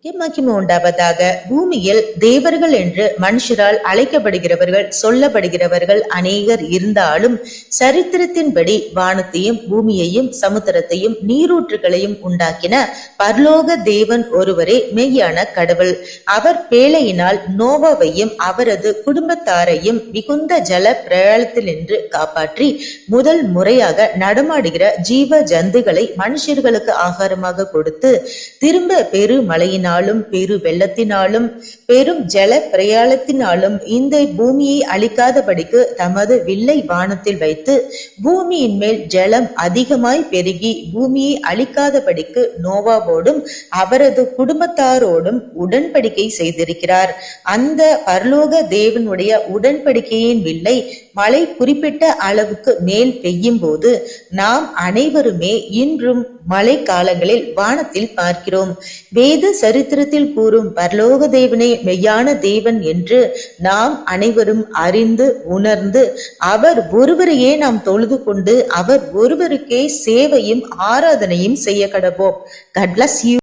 மகிமை உண்டாவதாக. பூமியில் தேவர்கள் என்று மனுஷரால் அழைக்கப்படுகிறவர்கள் சொல்லப்படுகிறவர்கள் அநேகர் இருந்தாலும் சரித்திரத்தின்படி வானத்தையும் பூமியையும் சமுத்திரத்தையும் நீரூற்றுகளையும் உண்டாக்கின பரலோக தேவன் ஒருவரே மெய்யான கடவுள். அவர் பேழையினால் நோவாவையும் அவரது குடும்பத்தாரையும் மிகுந்த ஜல பிரயாணத்தினின்று காப்பாற்றி முதல் முறையாக நடமாடுகிற ஜீவ ஜந்துகளை மனுஷர்களுக்கு ஆகாரமாக கொடுத்து திரும்ப பெருமழையினால் பெரு வெள்ளத்தினாலும் பெரும் ஜல பிரயாணத்தினாலும் இந்த பூமியை அழிக்காதபடிக்கு தமது வில்லை வானத்தில் வைத்து பூமியின் மேல் ஜலம் அதிகமாய் பெருகி பூமியை அழிக்காதபடிக்கு நோவாவோடும் அவரது குடும்பத்தாரோடும் உடன்படிக்கை செய்திருக்கிறார். அந்த பரலோக தேவனுடைய உடன்படிக்கையின் வில்லை மழை குறிப்பிட்ட அளவுக்கு மேல் பெய்யும் போது நாம் அனைவருமே இன்றும் மழை காலங்களில் வானத்தில் பார்க்கிறோம். வேத சரித்திரத்தில் கூறும் பரலோக தேவனே மெய்யான தேவன் என்று நாம் அனைவரும் அறிந்து உணர்ந்து அவர் ஒருவரையே நாம் தொழுது கொண்டு அவர் ஒருவருக்கே சேவையும் ஆராதனையும் செய்ய கடவோம். God bless you.